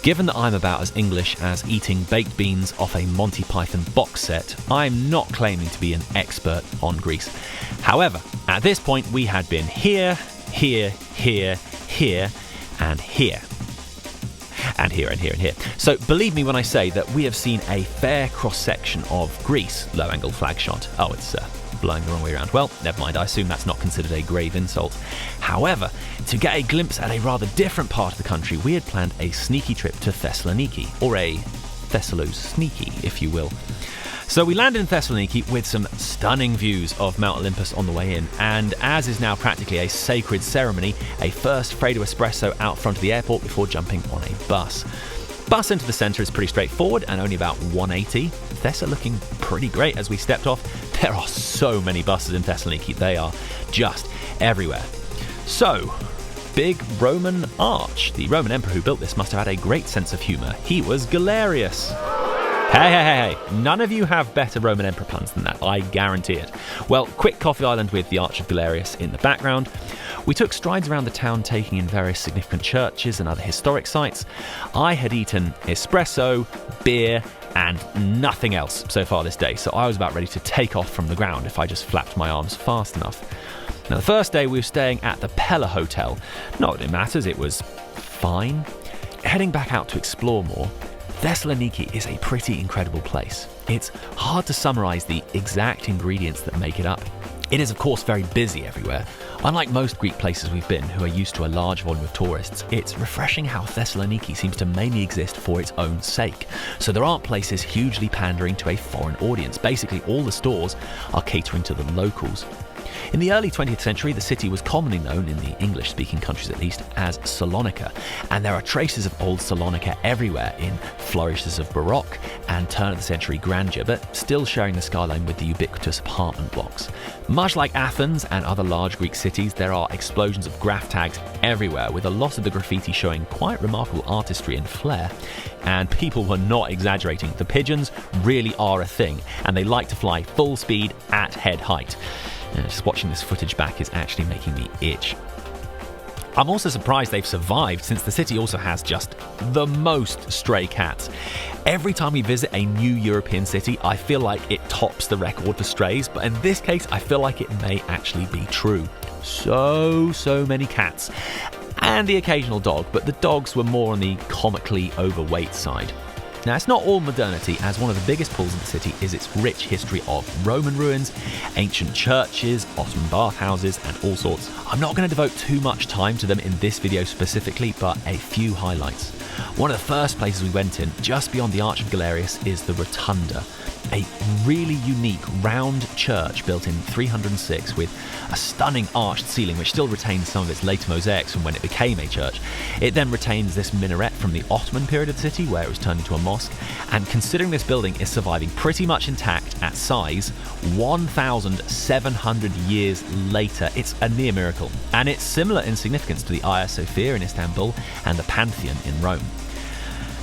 Given that I'm about as English as eating baked beans off a Monty Python box set, I'm not claiming to be an expert on Greece. However, at this point we had been here, here, here, here, and here. And here, and here, and here. So believe me when I say that we have seen a fair cross-section of Greece, low-angle flag shot. Oh, it's blowing the wrong way around. Well, never mind, I assume that's not considered a grave insult. However, to get a glimpse at a rather different part of the country, we had planned a sneaky trip to Thessaloniki, or a Thessalo-sneaky, if you will. So we landed in Thessaloniki with some stunning views of Mount Olympus on the way in, and as is now practically a sacred ceremony, a first Freddo espresso out front of the airport before jumping on a bus. Bus into the centre is pretty straightforward and only about 180. Thessa looking pretty great as we stepped off. There are so many buses in Thessaloniki, they are just everywhere. So, big Roman arch. The Roman emperor who built this must have had a great sense of humour. He was Galerius. Hey, none of you have better Roman emperor puns than that, I guarantee it. Well, quick coffee island with the Arch of Galerius in the background. We took strides around the town, taking in various significant churches and other historic sites. I had eaten espresso, beer, and nothing else so far this day, so I was about ready to take off from the ground if I just flapped my arms fast enough. Now, the first day we were staying at the Pella Hotel. Not that it matters, it was fine. Heading back out to explore more, Thessaloniki is a pretty incredible place. It's hard to summarise the exact ingredients that make it up. It is, of course, very busy everywhere. Unlike most Greek places we've been, who are used to a large volume of tourists, it's refreshing how Thessaloniki seems to mainly exist for its own sake. So there aren't places hugely pandering to a foreign audience. Basically, all the stores are catering to the locals. In the early 20th century, the city was commonly known, in the English-speaking countries at least, as Salonika, and there are traces of old Salonika everywhere in flourishes of Baroque and turn-of-the-century grandeur, but still sharing the skyline with the ubiquitous apartment blocks. Much like Athens and other large Greek cities, there are explosions of graph tags everywhere, with a lot of the graffiti showing quite remarkable artistry and flair. And people were not exaggerating. The pigeons really are a thing, and they like to fly full speed at head height. Just watching this footage back is actually making me itch. I'm also surprised they've survived, since the city also has just the most stray cats. Every time we visit a new European city, I feel like it tops the record for strays, but in this case, I feel like it may actually be true. So many cats. And the occasional dog, but the dogs were more on the comically overweight side. Now, it's not all modernity, as one of the biggest pulls of the city is its rich history of Roman ruins, ancient churches, Ottoman bathhouses, and all sorts. I'm not going to devote too much time to them in this video specifically, but a few highlights. One of the first places we went in, just beyond the Arch of Galerius, is the Rotunda, a really unique round church built in 306 with a stunning arched ceiling which still retains some of its later mosaics from when it became a church. It then retains this minaret from the Ottoman period of the city, where it was turned into a mosque, and considering this building is surviving pretty much intact at size 1,700 years later, it's a near miracle. And it's similar in significance to the Hagia Sophia in Istanbul and the Pantheon in Rome.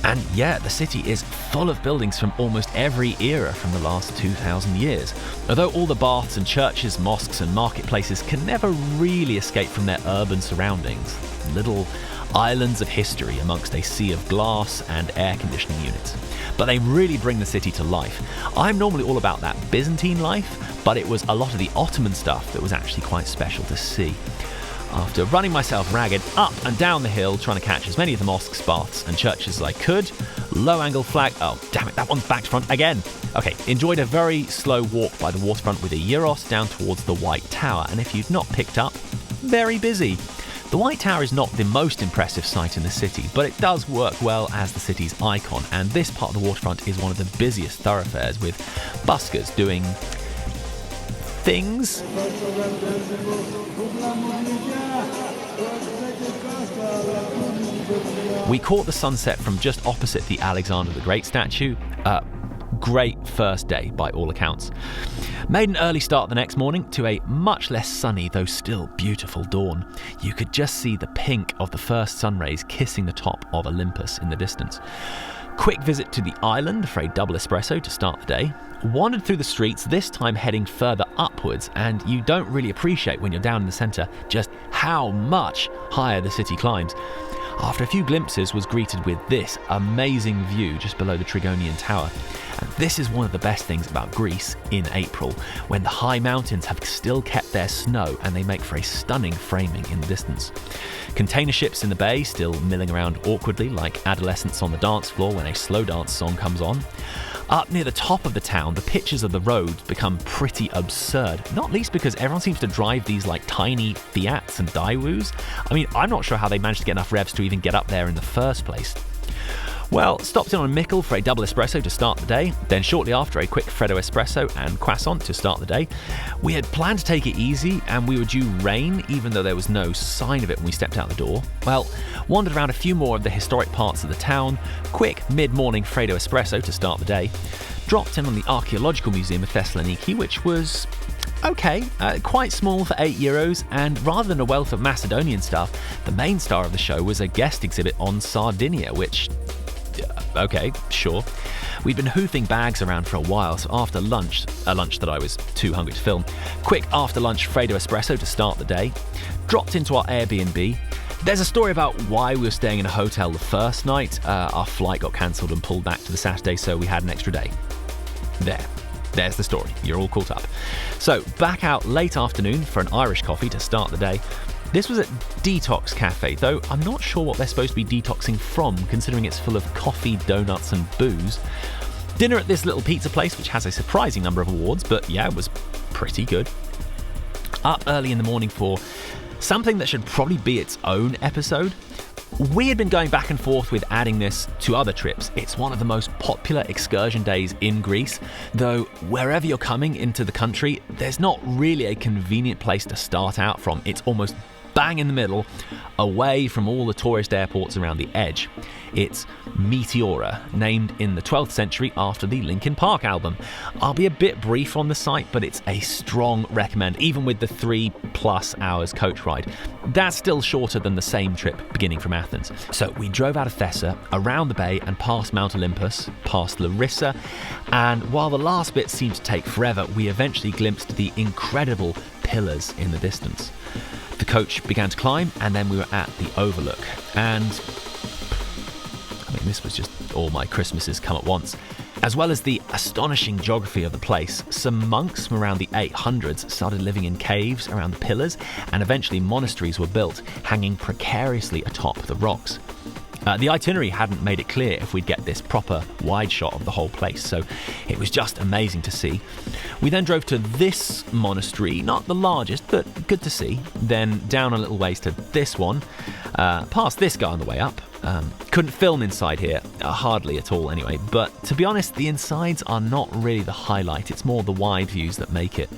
And yeah, the city is full of buildings from almost every era from the last 2,000 years. Although all the baths and churches, mosques and marketplaces can never really escape from their urban surroundings. Little islands of history amongst a sea of glass and air conditioning units. But they really bring the city to life. I'm normally all about that Byzantine life, but it was a lot of the Ottoman stuff that was actually quite special to see. After running myself ragged up and down the hill trying to catch as many of the mosques, baths and churches as I could, low-angle flag... Oh, damn it, that one's back to front again. Okay, enjoyed a very slow walk by the waterfront with a gyros down towards the White Tower, and if you've not picked up, very busy. The White Tower is not the most impressive sight in the city, but it does work well as the city's icon, and this part of the waterfront is one of the busiest thoroughfares, with buskers doing... things. We caught the sunset from just opposite the Alexander the Great statue. Great first day by all accounts. Made an early start the next morning to a much less sunny, though still beautiful dawn. You could just see the pink of the first sun rays kissing the top of Olympus in the distance. Quick visit to the island for a double espresso to start the day. Wandered through the streets, this time heading further upwards, and you don't really appreciate when you're down in the centre just how much higher the city climbs. after a few glimpses was greeted with this amazing view just below the Trigonion Tower. And this is one of the best things about Greece in April, when the high mountains have still kept their snow and they make for a stunning framing in the distance. Container ships in the bay still milling around awkwardly like adolescents on the dance floor when a slow dance song comes on. Up near the top of the town, the pictures of the roads become pretty absurd, not least because everyone seems to drive these like tiny Fiats and Daewoo's. I mean, I'm not sure how they managed to get enough revs to even get up there in the first place. Well, stopped in on a Mickle for a double espresso to start the day, then shortly after a quick Freddo espresso and croissant to start the day. We had planned to take it easy and we were due rain, even though there was no sign of it when we stepped out the door. Well, wandered around a few more of the historic parts of the town, quick mid-morning Freddo espresso to start the day, dropped in on the Archaeological Museum of Thessaloniki, which was okay, quite small for €8, and rather than a wealth of Macedonian stuff, the main star of the show was a guest exhibit on Sardinia, which okay, sure. We'd been hoofing bags around for a while, so after lunch, a lunch that I was too hungry to film, quick after lunch Freddo espresso to start the day, dropped into our Airbnb. There's a story about why we were staying in a hotel the first night. Our flight got cancelled and pulled back to the Saturday, so we had an extra day. There's the story. You're all caught up. So back out late afternoon for an Irish coffee to start the day. This was at Detox Cafe, though I'm not sure what they're supposed to be detoxing from, considering it's full of coffee, donuts and booze. Dinner at this little pizza place, which has a surprising number of awards, but yeah, it was pretty good. Up early in the morning for something that should probably be its own episode. We had been going back and forth with adding this to other trips. It's one of the most popular excursion days in Greece, though wherever you're coming into the country, there's not really a convenient place to start out from. It's almost bang in the middle, away from all the tourist airports around the edge. It's Meteora, named in the 12th century after the Linkin Park album. I'll be a bit brief on the site, but it's a strong recommend, even with the 3+ hours coach ride. That's still shorter than the same trip beginning from Athens. So we drove out of Thessa, around the bay and past Mount Olympus, past Larissa, and while the last bit seemed to take forever, we eventually glimpsed the incredible pillars in the distance. The coach began to climb, and then we were at the overlook. And I mean, this was just all my Christmases come at once. As well as the astonishing geography of the place, some monks from around the 800s started living in caves around the pillars, and eventually monasteries were built, hanging precariously atop the rocks. The itinerary hadn't made it clear if we'd get this proper wide shot of the whole place, so it was just amazing to see. We then drove to this monastery, not the largest, but good to see. Then down a little ways to this one, past this guy on the way up. Couldn't film inside here, hardly at all anyway, but to be honest, the insides are not really the highlight, it's more the wide views that make it.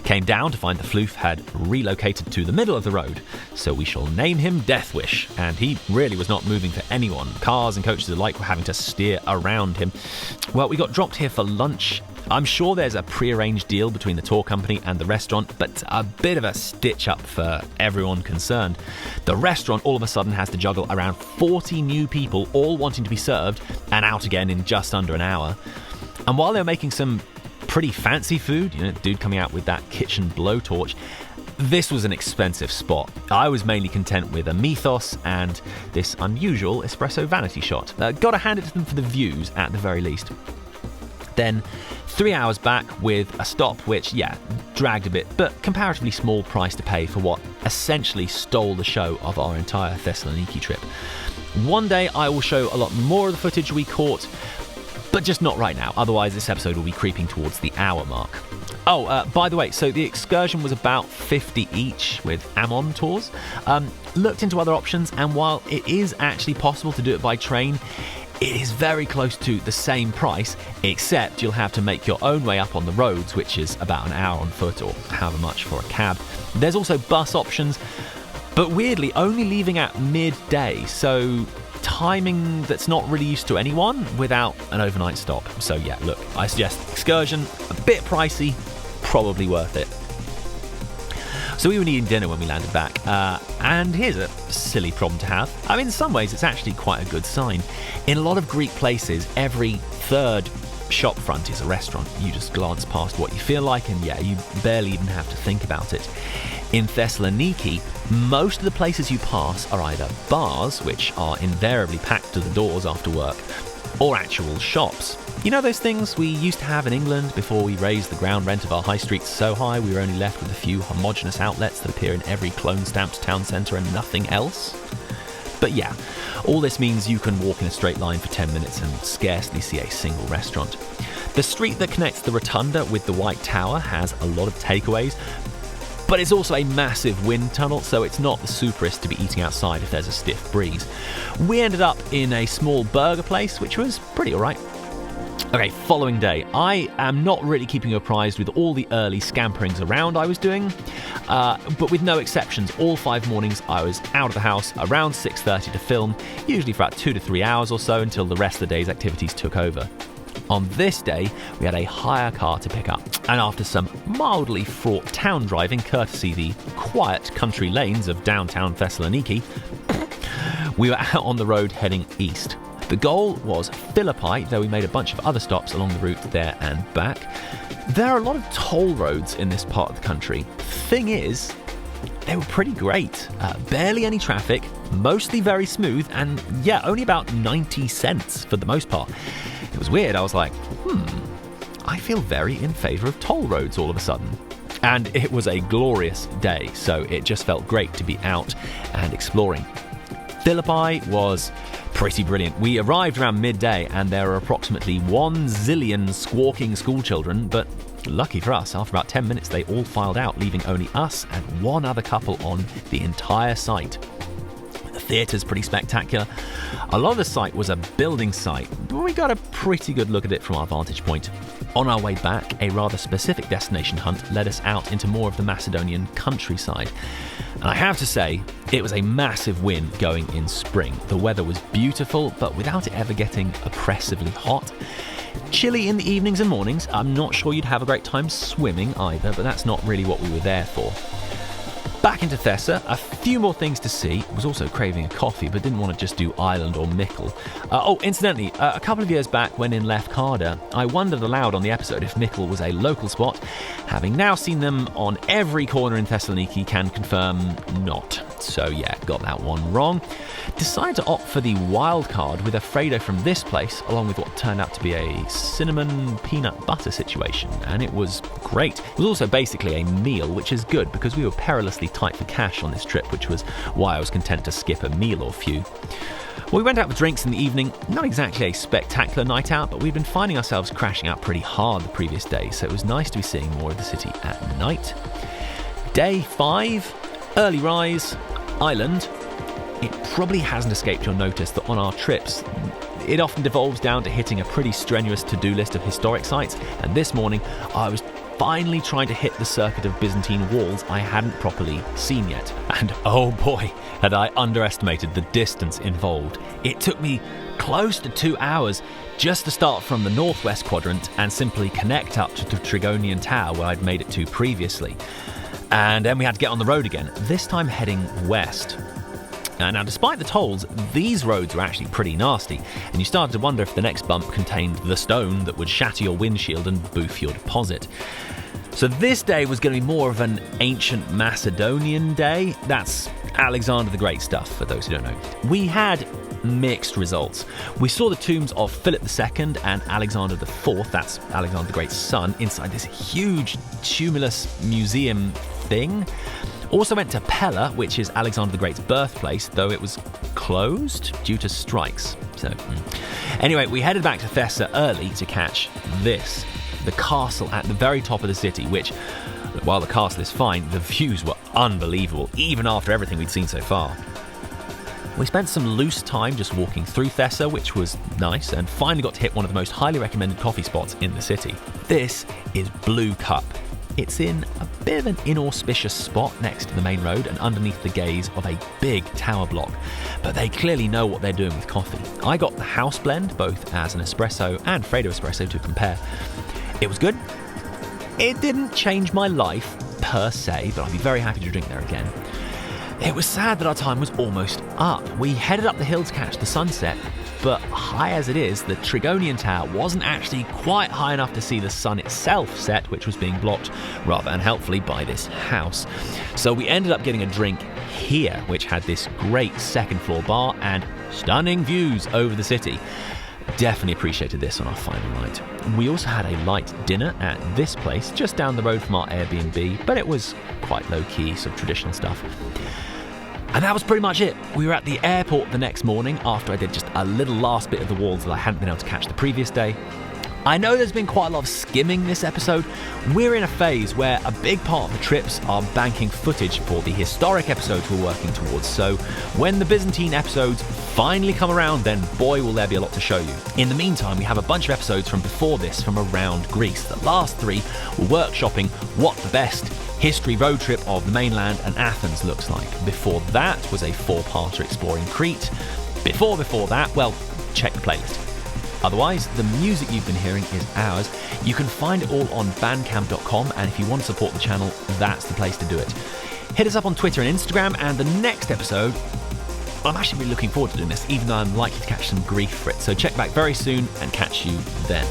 Came down to find the floof had relocated to the middle of the road, so we shall name him Deathwish, and he really was not moving for anyone. Cars and coaches alike were having to steer around him. Well, we got dropped here for lunch. I'm sure there's a pre-arranged deal between the tour company and the restaurant, but a bit of a stitch-up for everyone concerned. The restaurant all of a sudden has to juggle around 40 new people all wanting to be served and out again in just under an hour. And while they were making some pretty fancy food, dude coming out with that kitchen blowtorch, this was an expensive spot. I was mainly content with a mythos and this unusual espresso vanity shot. Gotta hand it to them for the views at the very least. Then 3 hours back with a stop which, dragged a bit, but comparatively small price to pay for what essentially stole the show of our entire Thessaloniki trip. One day I will show a lot more of the footage we caught, but just not right now, otherwise this episode will be creeping towards the hour mark. Oh, by the way, so the excursion was about 50 each with Ammon tours. Looked into other options, and while it is actually possible to do it by train, it is very close to the same price, except you'll have to make your own way up on the roads, which is about an hour on foot or however much for a cab. There's also bus options, but weirdly only leaving at midday, so timing that's not really used to anyone without an overnight stop. So yeah, look, I suggest excursion, a bit pricey, probably worth it. So we were eating dinner when we landed back, and here's a silly problem to have. I mean, in some ways it's actually quite a good sign. In a lot of Greek places, every third shop front is a restaurant. You just glance past what you feel like, and yeah, you barely even have to think about it. In Thessaloniki, most of the places you pass are either bars, which are invariably packed to the doors after work, or actual shops. You know those things we used to have in England before we raised the ground rent of our high streets so high we were only left with a few homogenous outlets that appear in every clone-stamped town centre and nothing else? But yeah, all this means you can walk in a straight line for 10 minutes and scarcely see a single restaurant. The street that connects the rotunda with the White Tower has a lot of takeaways, but it's also a massive wind tunnel, so it's not the superest to be eating outside if there's a stiff breeze. We ended up in a small burger place, which was pretty alright. Okay, following day. I am not really keeping you apprised with all the early scamperings around I was doing, but with no exceptions, all 5 mornings I was out of the house around 6:30 to film, usually for about 2 to 3 hours or so until the rest of the day's activities took over. On this day, we had a hire car to pick up, and after some mildly fraught town driving courtesy the quiet country lanes of downtown Thessaloniki, we were out on the road heading east. The goal was Philippi, though we made a bunch of other stops along the route there and back. There are a lot of toll roads in this part of the country. Thing is, they were pretty great. Barely any traffic, mostly very smooth, and yeah, only about 90 cents for the most part. It was weird. I was like, I feel very in favour of toll roads all of a sudden. And it was a glorious day, so it just felt great to be out and exploring. Philippi was pretty brilliant. We arrived around midday and there were approximately 1 zillion squawking schoolchildren, but lucky for us, after about 10 minutes they all filed out, leaving only us and 1 other couple on the entire site. The theatre's pretty spectacular. A lot of the site was a building site, but we got a pretty good look at it from our vantage point. On our way back, a rather specific destination hunt led us out into more of the Macedonian countryside. And I have to say, it was a massive win going in spring. The weather was beautiful, but without it ever getting oppressively hot. Chilly in the evenings and mornings. I'm not sure you'd have a great time swimming either, but that's not really what we were there for. Back into Thessa, a few more things to see. Was also craving a coffee, but didn't want to just do Island or Mickle. Incidentally, a couple of years back when in Lefkada, I wondered aloud on the episode if Mickle was a local spot. Having now seen them on every corner in Thessaloniki, can confirm not. So yeah, got that one wrong. Decided to opt for the wild card with a Fredo from this place, along with what turned out to be a cinnamon peanut butter situation, and it was great. It was also basically a meal, which is good because we were perilously tight for cash on this trip, which was why I was content to skip a meal or few. Well, we went out for drinks in the evening. Not exactly a spectacular night out, but we'd been finding ourselves crashing out pretty hard the previous day, so it was nice to be seeing more of the city at night. Day 5, early rise, Island. It probably hasn't escaped your notice that on our trips, it often devolves down to hitting a pretty strenuous to-do list of historic sites, and this morning I was finally trying to hit the circuit of Byzantine walls I hadn't properly seen yet. And oh boy, had I underestimated the distance involved. It took me close to 2 hours just to start from the northwest quadrant and simply connect up to the Trigonion tower where I'd made it to previously. And then we had to get on the road again, this time heading west. Now, despite the tolls, these roads were actually pretty nasty, and you started to wonder if the next bump contained the stone that would shatter your windshield and boof your deposit. So this day was going to be more of an ancient Macedonian day. That's Alexander the Great stuff, for those who don't know. We had mixed results. We saw the tombs of Philip II and Alexander IV, that's Alexander the Great's son, inside this huge tumulus museum thing. Also went to Pella, which is Alexander the Great's birthplace, though it was closed due to strikes. Anyway, we headed back to Thessa early to catch this. The castle at the very top of the city, which, while the castle is fine, the views were unbelievable, even after everything we'd seen so far. We spent some loose time just walking through Thessa, which was nice, and finally got to hit one of the most highly recommended coffee spots in the city. This is Blue Cup. It's in a bit of an inauspicious spot next to the main road and underneath the gaze of a big tower block, but they clearly know what they're doing with coffee. I got the house blend, both as an espresso and Fredo espresso to compare. It was good. It didn't change my life per se, but I'd be very happy to drink there again. It was sad that our time was almost up. We headed up the hill to catch the sunset, but high as it is, the Trigonion Tower wasn't actually quite high enough to see the sun itself set, which was being blocked rather unhelpfully by this house. So we ended up getting a drink here, which had this great second floor bar and stunning views over the city. Definitely appreciated this on our final night. We also had a light dinner at this place just down the road from our Airbnb, but it was quite low-key, sort of traditional stuff. And that was pretty much it. We were at the airport the next morning after I did just a little last bit of the walls that I hadn't been able to catch the previous day. I know there's been quite a lot of skimming this episode. We're in a phase where a big part of the trips are banking footage for the historic episodes we're working towards. So when the Byzantine episodes finally come around, then boy will there be a lot to show you. In the meantime, we have a bunch of episodes from before this from around Greece. The last 3 were workshopping what the best history road trip of the mainland and Athens looks like. Before that was a 4-parter exploring Crete. Before that, well, check the playlist. Otherwise, the music you've been hearing is ours. You can find it all on bandcamp.com, and if you want to support the channel, that's the place to do it. Hit us up on Twitter and Instagram, and the next episode, I'm actually really looking forward to doing this, even though I'm likely to catch some grief for it. So check back very soon and catch you then.